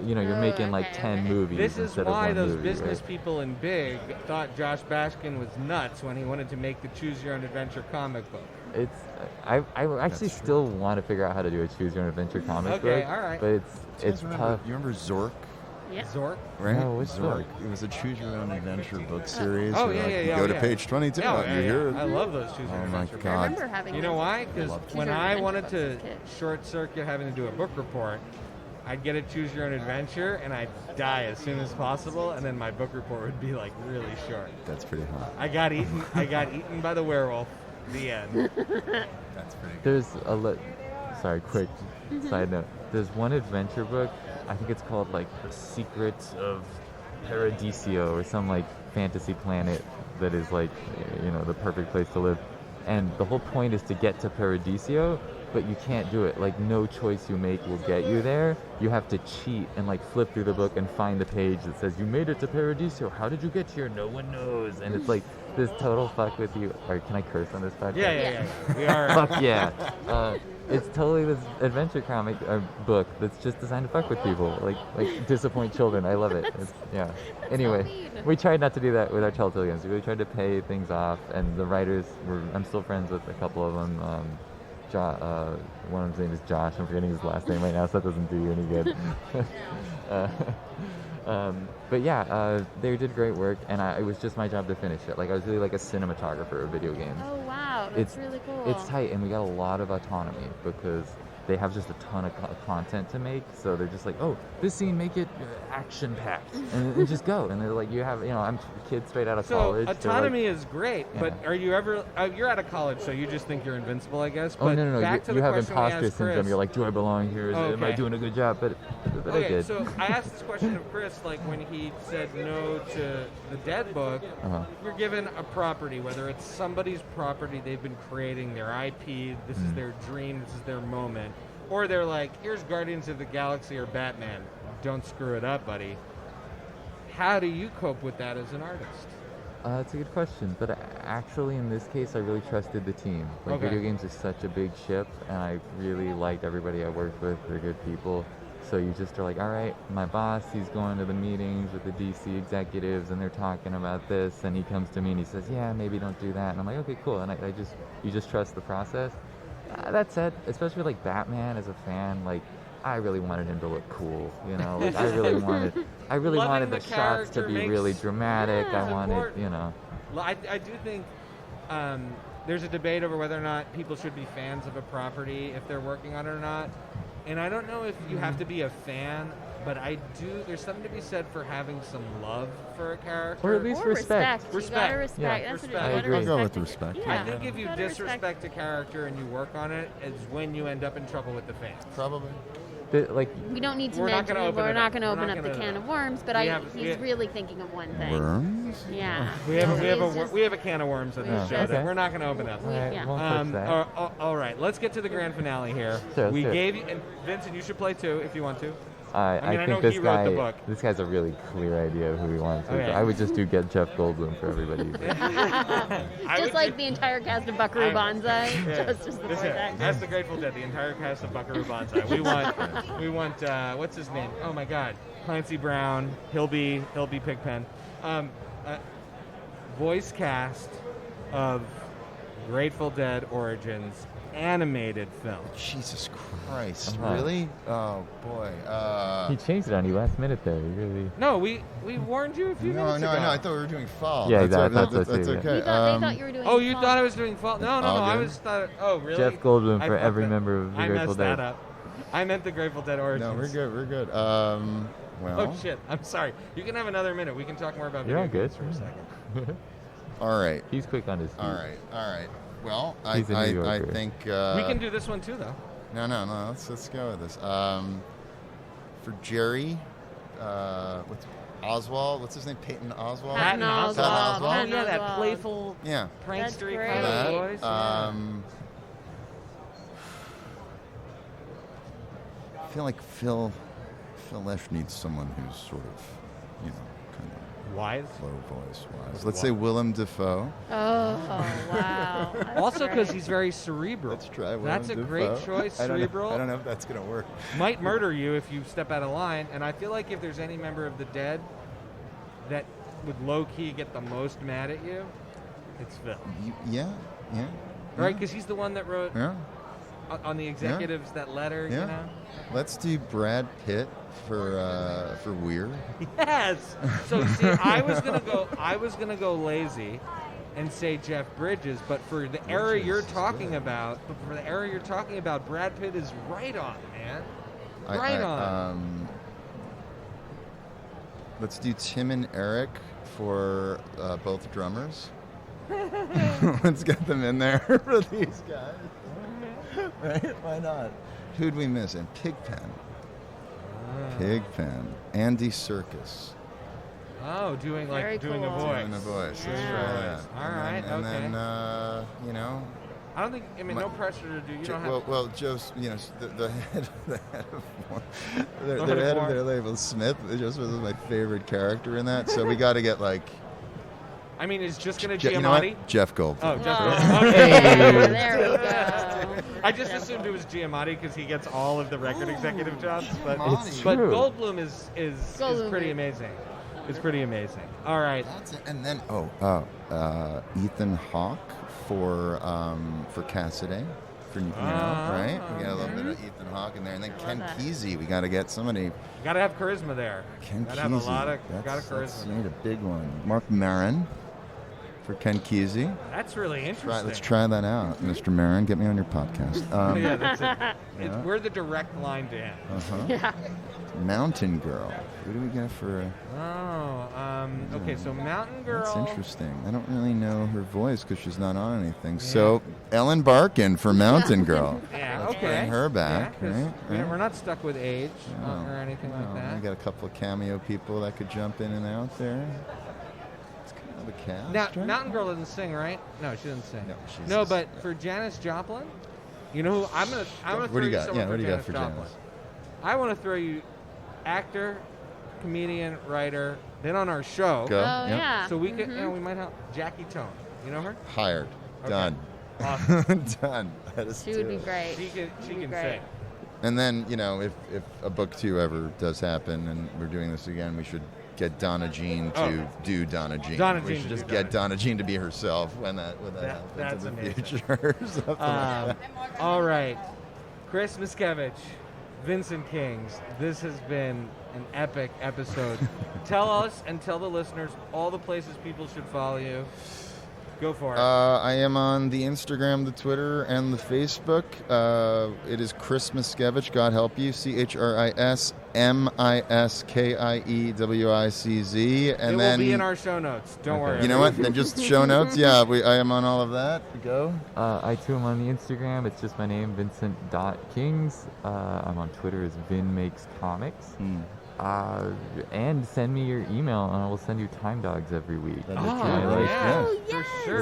you're making like 10 movies This is instead of why one those movie, business right? people in Big thought Josh Baskin was nuts when he wanted to make the Choose Your Own Adventure comic book. I actually still want to figure out how to do a Choose Your Own Adventure comic book. Okay, all right. But it's tough. You remember Zork? Yeah. Zork? Right? No, what's Zork? It was a Choose Your Own Adventure book series. Oh, where, yeah, like, yeah, you yeah, go to yeah. page 22. Yeah, you hear it. I love those Choose Your Own Oh my Adventure books. I God. remember having You know those. why? Because Love when Choose Your Own I Adventure wanted books to as a kid. short circuit having to do a book report, I'd get a Choose Your Own Adventure and I'd die as soon as possible, and then my book report would be like really short. That's pretty hot. I got eaten by the werewolf. The end. That's pretty good. There's sorry, quick side note. There's one adventure book, I think it's called like The Secrets of Paradiso or some like fantasy planet that is like, the perfect place to live. And the whole point is to get to Paradiso, but you can't do it. Like no choice you make will get you there. You have to cheat and like flip through the book and find the page that says you made it to Paradiso. How did you get here? No one knows. And it's like this total fuck with you. Or can I curse on this podcast? Yeah. We are. Fuck yeah. It's totally this adventure comic book that's just designed to fuck with people, like disappoint children. I love it. Yeah. Anyway, we tried not to do that with our Telltale games. We really tried to pay things off, and the writers I'm still friends with a couple of them. one of his name is Josh. I'm forgetting his last name right now, so that doesn't do you any good. But yeah, they did great work, and it was just my job to finish it. Like I was really like a cinematographer of video games. Oh wow, that's really cool. It's tight, and we got a lot of autonomy because they have just a ton of content to make. So they're just like, oh, this scene, make it action-packed, and just go. And they're like, I'm a kid straight out of college. So autonomy is great, but are you ever? You're out of college, so you just think you're invincible, I guess. But no. Back to you the have question imposter we asked syndrome. Chris. You're like, do I belong here? Am I doing a good job? But I did. So I asked this question of Chris, like when he said no to the Dead book. You're given a property, whether it's somebody's property they've been creating, their IP, this is their dream, this is their moment. Or they're like, here's Guardians of the Galaxy or Batman. Don't screw it up, buddy. How do you cope with that as an artist? That's a good question. But actually, in this case, I really trusted the team. Video games is such a big ship, and I really liked everybody I worked with. They're good people. So you just are like, all right, my boss, he's going to the meetings with the DC executives, and they're talking about this, and he comes to me and he says, yeah, maybe don't do that. And I'm like, okay, cool. And you just trust the process. That said, especially like Batman as a fan, like I really wanted him to look cool, Like I really wanted the shots to be really dramatic. I wanted, I do think there's a debate over whether or not people should be fans of a property if they're working on it or not. And I don't know if you have to be a fan, but there's something to be said for having some love for a character. Or at least respect. You gotta respect. Yeah. That's I agree. I'll go with the respect. Yeah. I think if you disrespect a character and you work on it, it's when you end up in trouble with the fans. Probably. We don't need to We're not mention. gonna open We're it not up. going to We're open not up the gonna- can of worms, but he's really thinking of one thing. Worms? Yeah. We have a can of worms on this show okay. that we're not going to open up. All right, Yeah. won't touch that. All right, let's get to the grand finale here. Sure, we sure. gave you, and Vincent, you should play too if you want to. I I know think he this wrote the guy, book. this guy's a really clear idea of who he wants to. Okay. I would just get Jeff Goldblum for everybody. Just like the entire cast of Buckaroo Banzai. Yeah. Just the voice actor. That's the Grateful Dead, the entire cast of Buckaroo Banzai. We want what's his name? Oh my God, Clancy Brown. He'll be Pigpen. Voice cast of Grateful Dead Origins animated film. Jesus Christ, Uh-huh. really? Oh boy. He changed it on you last minute there. You really. No, we warned you a few minutes ago. I thought we were doing fall. Yeah, that's exactly, That's that's okay. what I They thought you were doing. Oh, you Fall. thought I was doing fall? No, I good. was thought. Oh, really? Jeff Goldblum I for fucked every that- member of the I Grateful messed Dead. that up. I meant the Grateful Dead Origins. No, we're good. Well. Oh shit! I'm sorry. You can have another minute. We can talk more about You're video all games good. for a second. All right. He's quick on his feet. All right. Well, I He's a New Yorker. think. We can do this one too, though. No. Let's go with this. For Jerry, what's Oswald? What's his name? Peyton Oswald. Patton Oswalt. Oswalt. Oh Patton yeah, that Oswalt. playful, Yeah. prankstery great. kind of That. voice. Yeah. I feel like Phil Lesh needs someone who's sort of, kind of Wise. low voice wise. Let's say Willem Dafoe. Oh wow. That's Also, because great. he's very cerebral. Let's try Willem That's a Dafoe. great choice. I Cerebral. don't know if that's gonna work. Might murder you if you step out of line. And I feel like if there's any member of the Dead that would low key get the most mad at you, it's Phil. Yeah. Right? Because he's the one that wrote Yeah. on the executives that letter. Yeah. You know. Let's do Brad Pitt for Weir. Yes. So see, I was gonna go lazy, and say Jeff Bridges, but for the era you're talking about, Brad Pitt is right on, man. Right on. Let's do Tim and Eric for both drummers. Let's get them in there for these guys. Right? Why not? Who'd we miss? And Pigpen. Andy Serkis. Oh, doing Very doing cool. a voice. Doing the voice. Yeah. Let's try that. All right, And okay. then I don't think. I mean, no pressure to do. You don't have. well, Joe's, the head of one, the head of head of one. their label, Smith, just was my favorite character in that. So we got to get like. I mean, it's just gonna You know what? Giamatti. Jeff Goldblum. Oh, Jeff Oh, Goldblum. Okay. there we go. I just assumed it was Giamatti because he gets all of the record executive jobs, but Giamatti. but True. Goldblum is Goldblum. pretty amazing. It's pretty amazing. All right. That's it. And then Ethan Hawke for Cassidy. for right? We got a little bit of Ethan Hawke in there, and then Ken Kesey. We got to get somebody. You got to have charisma there. Ken Got Kesey. to have a lot of charisma. You need a big one. Mark Maron for Ken Kesey. That's really interesting. Let's try that out, Mr. Maron. Get me on your podcast. Yeah, that's it. We're the direct line to him. Yeah. Mountain Girl. Who do we get for? Okay, so Mountain Girl. That's interesting. I don't really know her voice because she's not on anything. Yeah. So Ellen Barkin for Mountain Girl. Yeah, Let's okay. bring her back. Yeah, right? We're not stuck with age or anything like that. We got a couple of cameo people that could jump in and out there. It's kind of a cast. Now, right? Mountain Girl doesn't sing, right? No, she doesn't sing. No, but for Janis Joplin, you know who? I'm gonna what do you got? someone What do you got for Joplin. Janis? I want to throw you actor, comedian, writer. Then on our show. Go. Oh, yeah. So we could, we might have Jackie Tone. You know her? Hired. Okay. Done. Awesome. Done. That is She would be great. She can great. sing. And then, if a book 2 ever does happen and we're doing this again, we should get Donna Jean to do Donna Jean. We should just get Donna Jean to be herself when that happens that's in the amazing. future. Something like that. All right. Chris Miskiewicz, Vincent Kings, this has been an epic episode. Tell us and tell the listeners all the places people should follow you. Go for it. I am on the Instagram, the Twitter, and the Facebook. It is Chris Miskiewicz, God help you, ChrisMiskiewicz. And it then will be in our show notes. Don't worry. You know what? Then just show notes. Yeah, I am on all of that. Go. I too am on the Instagram. It's just my name, Vincent.Kings. I'm on Twitter as VinMakesComics. And send me your email, and I will send you Time Dogs every week. For sure.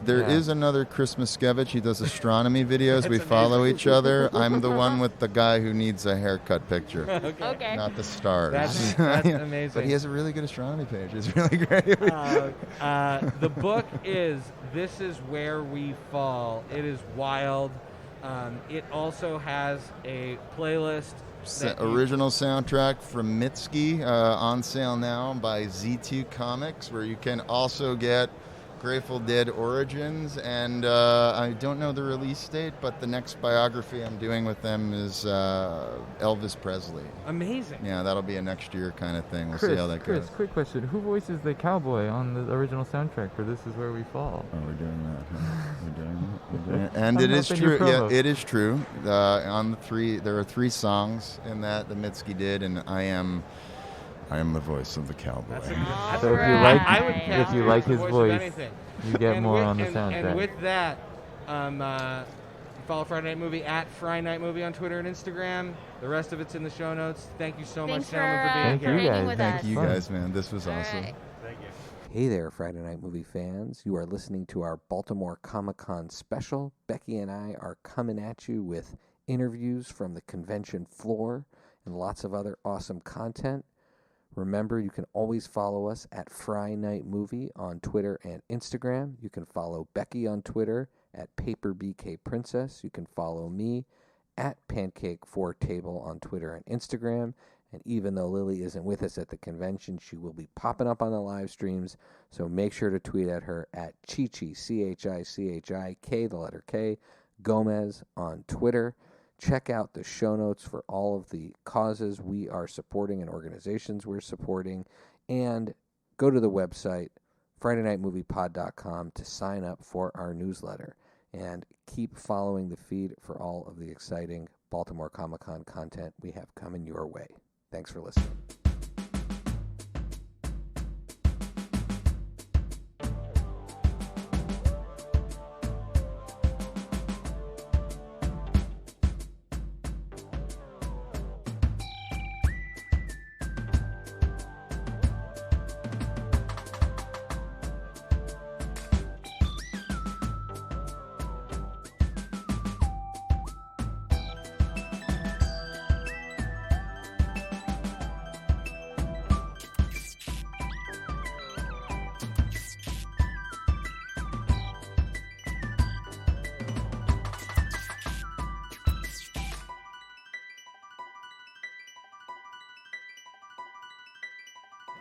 There is another Chris Miskiewicz. He does astronomy videos. We follow each other. I'm the one with the guy who needs a haircut picture. Okay. Not the stars. That's amazing. But he has a really good astronomy page. It's really great. The book is This Is Where We Fall. It is wild. It also has a playlist. Original soundtrack from Mitski, on sale now by Z2 Comics, where you can also get Grateful Dead Origins, and I don't know the release date, but the next biography I'm doing with them is Elvis Presley. Amazing. Yeah, that'll be a next year kind of thing. We'll Chris, see how that goes. Chris, quick question. Who voices the cowboy on the original soundtrack for This Is Where We Fall? Oh, we're doing that. We're doing it. And it is true. Yeah, it is true. On the 3, there are 3 songs in that Mitski did, and I am the voice of the cowboy. So if you like his voice, you get more on the soundtrack. And with that, follow Friday Night Movie at Friday Night Movie on Twitter and Instagram. The rest of it's in the show notes. Thank you so much, gentlemen, for being here. Thank you guys, man. This was awesome. Right. Thank you. Hey there, Friday Night Movie fans. You are listening to our Baltimore Comic-Con special. Becky and I are coming at you with interviews from the convention floor and lots of other awesome content. Remember, you can always follow us at Friday Night Movie on Twitter and Instagram. You can follow Becky on Twitter at PaperBKPrincess. You can follow me at Pancake4Table on Twitter and Instagram. And even though Lily isn't with us at the convention, she will be popping up on the live streams. So make sure to tweet at her at Chichi, ChiChiK, the letter K, Gomez on Twitter. Check out the show notes for all of the causes we are supporting and organizations we're supporting. And go to the website, FridayNightMoviePod.com, to sign up for our newsletter. And keep following the feed for all of the exciting Baltimore Comic-Con content we have coming your way. Thanks for listening.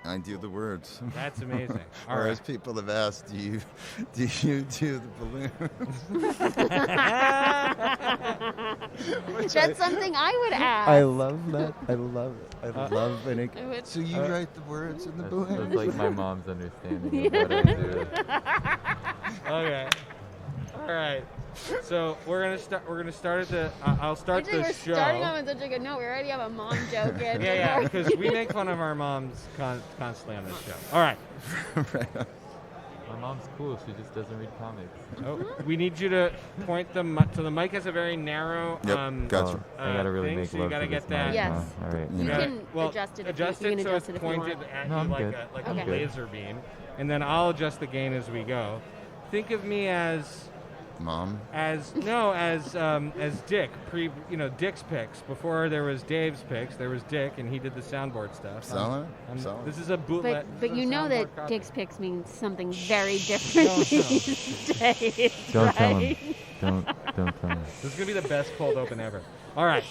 I do the words. That's amazing. All Or right. as people have asked, do you do the balloons? That's something I would ask. I love that. I love it. I love it. I would- So you write the words in the That's balloons? like my mom's understanding of what I do. Okay. All right. So we're gonna start at the. I'll start Actually, the we're show. starting off with such a good note. We already have a mom joke in. Yeah, because we make fun of our moms constantly on this show. All right. My mom's cool. She just doesn't read comics. Oh, we need you to point to the mic has a very narrow. Yep, gotcha. I gotta really thing, make so you love gotta to get this that. mic, Yes. huh? All right. You Yeah. can adjust it. Adjust you it can so adjust it's it if you pointed want. at No, you I'm like good. a Okay. laser beam, and then I'll adjust the gain as we go. Think of me as Mom? as Dick Dick's picks. Before there was Dave's picks, there was Dick, and he did the soundboard stuff. Solid. This is a bootleg. But you know that Dick's picks means something very different Don't tell him. these days. Don't tell right? him. Don't tell him. This is gonna be the best cold open ever. All right.